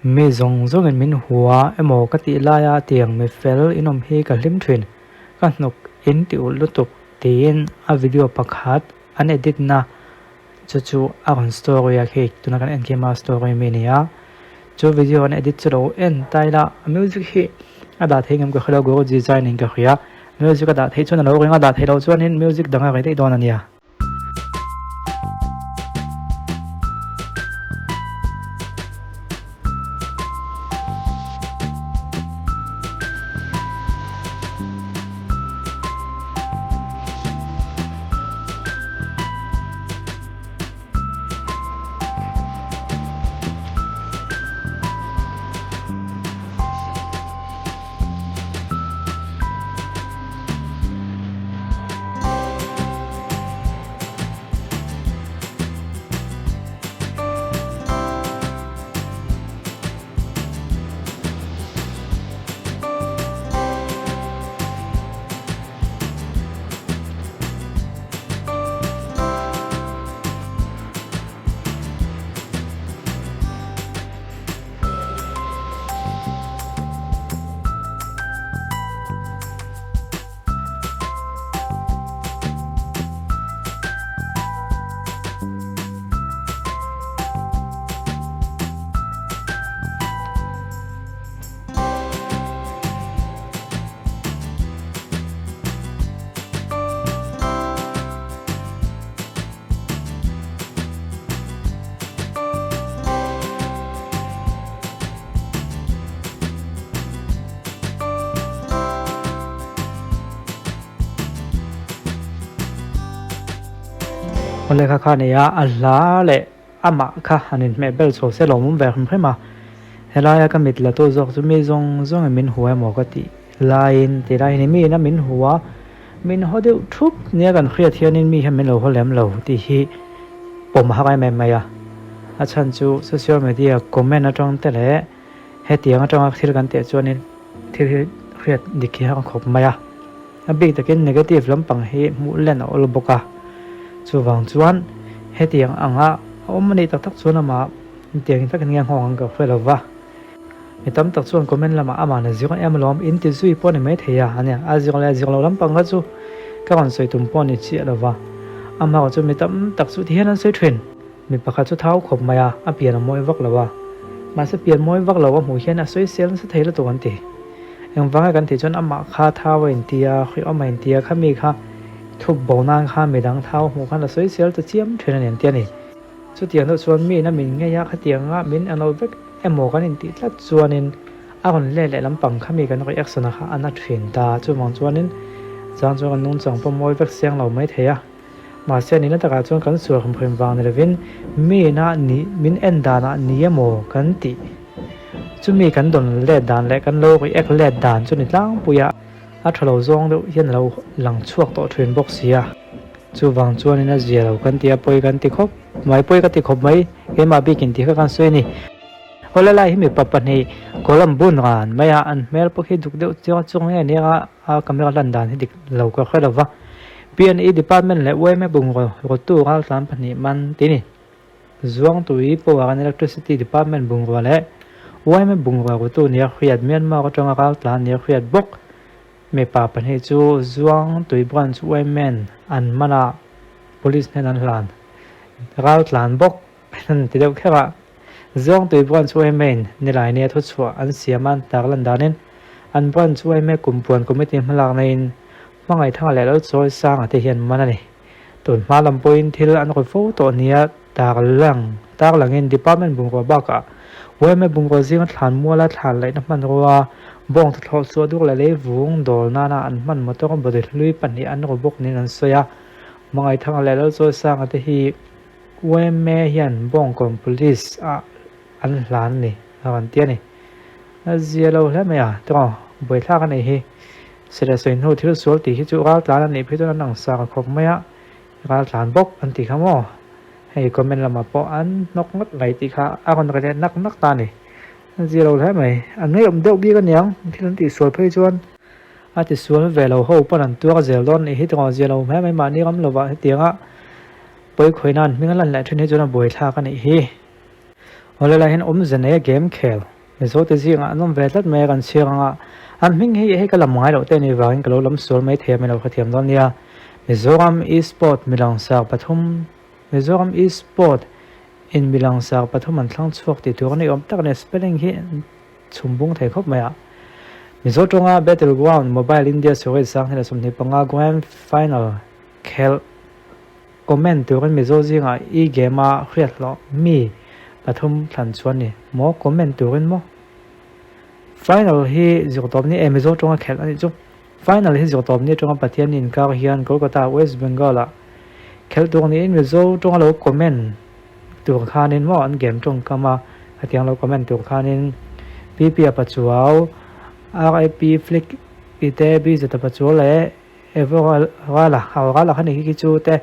mi zong zong in min hua emo ka ti laya tiang mi fel inom hi ka hlim thin ka hnuk in ti ul lutuk tin a video pakhat an edit na chu a kon story a khi tuna kan en kema story mi nia chu video an edit chu en taila music hi ada thengam ka khalo go designing ka khia music ada thei chuna lo ringa da thei lo chuan in music danga kai te don ania ole kha kha ne ya alla le ama kha hanin me bel so se lomum ve khum phema helaya ka mit la to zok chu me zong zong min huwa mo ka ti lain ti rai ni mi na min huwa min hode thup ne kan khria thianin mi hem lo holem lo ti hi pom ha kai me maya a chan chu social media comment atong te le he tiang atong thil kan te chuanin thil khriat dikhi ha khop maya a big takin negative lampang hi mu len ol boka chu wang chuan he tiang anga omani tak tak chuan ama tiang tak ngiang hong ka felova mitam tak chuan comment lama ama na zira em lom in ti zui pon mai theya ania azira lampang ga chu ka kon soi tum pon ni chi lova ama chu mitam tak chu thian an soi thrin mi pakha chu thau khop maya a pian moi vak lova ma se pian moi vak lova mu hian a soi sel sa theila to kan ti eng wanga kan ti chuan ama kha thawa in tia khi ama in tia khami kha thup bonang kha medang thau mu khan la soi sel ta chiam thrin an tia ni chu tiang no chuan mi na min nge ya kha tianga min anol vek emo kan in ti tlat chuanin a kon le le lampang khami kan ri action kha ana thrin ta chu mang chuanin chang chuan nun chang pom moi vek siang lo mai theya ma se ni na taka chuan kan sur khum phim wang levin mi na ni min en dana ni emo kan ti chu mi kan don le dan le kan lo ri ek le dan chu ni tlang puya a thalo zong do hian lo lang chuak to thrin box sia chu wang chuan in a zia lo kan tia poi kan ti khop mai poi ka ti khop mai ke ma bi kin ti kha kan soi ni hola lai mi papa ni kolam bun ran maya an mel po hi duk de chung nge ni a camera lan dan hi dik lo ka khalawa PNE department le we me bung ro tu gal tlam pani man ti ni zuang tui po an electricity department bung ro le we me bung ro tu ni khiat Myanmar ko tanga gal tlan ni khiat bok me pa pan hi chu zuang tui branch we men an mana police nen an lan gal tlan bok pen ti deuh khewa zuang tui branch we men ni lai ne thu chua an siaman tak lan danin an branch we me kumpuan committee malak nein mangai thang le lo choi sang ate hian manani tun malam point thil an ko photo nia tak langin department bung ko baka we me bung ko jing thlan muala thlan lai na man rowa bong thol so du la le vung dol na an man motor ko bodil lui pan ni an ko bok ni an soya mangai thang le lo choi sang ate hi we me hian bong ko police a an hlan ni awan tia ni azelo hle me ya to boi thla ka nei hi sera soin ho thil sol ti hi chu gal tlan ni phitona nang sa ka khop maya gal tlan bok an ti khamo hei comment lama po an nok ngot lai ti kha a kon re nak ta ni zero le mai an nei om deuh bi ka niang thil ti sol phei chuan a ti sol velo ho pan an tu ka zel don ni hi to zelo mai ma ni ram lova tianga poi khoinan mingalan la thine chuna boi thla ka ni hi hole la hin zene game khel mezo te zinga anom velat me kan sianga an ming hi kalam ngai lo te ni wang kalo lam sur mai the me lo khathiam don nia Mizoram e-sport milang sak pathum Mizoram e-sport in milang sak pathum an thlang chuak ti tur ni om tak ne spelling hi chumbung thei khop maya Mizotonga Battleground Mobile India Series sang hela somni panga grand final khel comment turin mizo zinga e game a khriat lo mi pathum thlan chuan ni mo comment turin mo final hi zirtop ni emizo tonga khel ani chu final hi zirtop ni tonga pathian in kar hian Kolkata West Bengal a khel tur ni in mizo tonga lo comment tur khanin mo an game tong kama atiang lo comment tur khanin pp apachuaw RIP flick ite bi zeta pachuale evora la khani ki chu te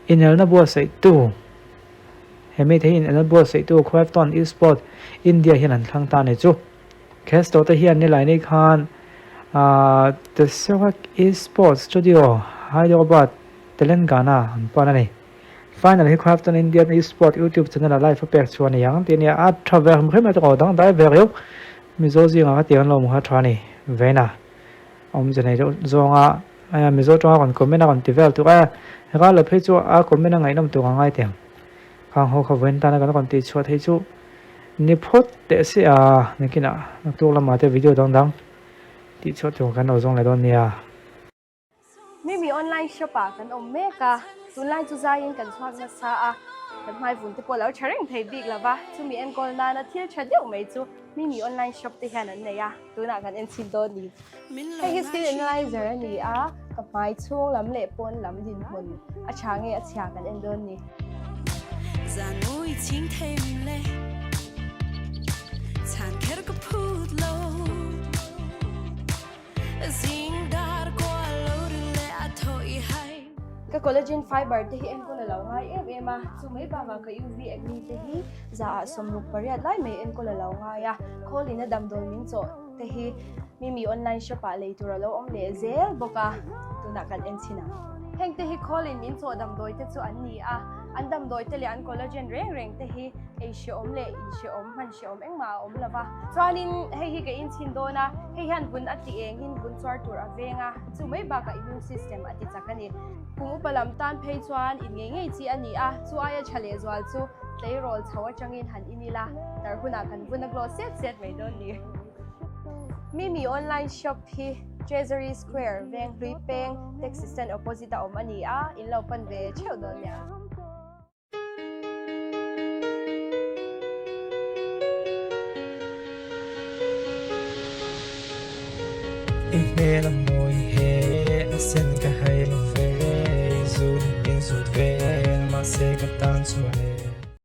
inel na bua sei tu hemi the in el bua sei tu Crafton e-sport India hian an thlang ta ne chu Kesto te hian ni lai ni khan the Serak e-sport studio Hyderabad Telangana pana nei final hi Crafton Indian e-sport YouTube channel live pek chuan yang te nia a travel mrem to dang dai vereu mizo zinga tian lo ha thani vena jane zonga mizo to kon comment kon tivel tu ga la phe chu a comment ngai nam tu ngai tem khang ho kha ven ta na kon ti chua thei chu ni phot te se a nikina tu la ma te video dang ti chua tu kan o zong le don nia mi online shop a kan om meka tunlai chu zain kan chhuak na sa a kan mai vun te polo thareng thei big lava chu mi en kol na thil thadeu mai chu mi online shop te hian an neya tuna kan en sin do ni hei skin analyzer ni a ka mai chung lam le pon lam din hun a change a chha kan en don ni zanui ching thei min le chan kher ka phut lo zing dar ko lo le a thoi hai ka collagen fiber te hi en ko la law ngai em a chu mai ba ma ka uv acne te hi za som ru pariat lai mai en ko la law ngai ya kholina dam dol min cho te hi mi online shop a le tur lo om le zel boka tuna kan en china heng te hi kholin min cho dam doi te chu an ni a an dam doi te le an collagen reng te hi ei she om le in she om man she om engma om lava chuanin hei hi ka in chin dona hei han bun ati eng hin bun chwar tur avenga chu mai ba ka immune system ati chakani kumu palam tan phei chuan in ngei chi ani a chu aya chhale zwal chu tleirol chawa changin han inila tar huna kan buna glow set mai don ni mi online shop hi Treasury Square veng hlui peng taxi stand opposite om ani a in lo pan ve cheu don ya Ihmel amoy he asen ka hay lo ve zun in zut ve ma se ka tan suai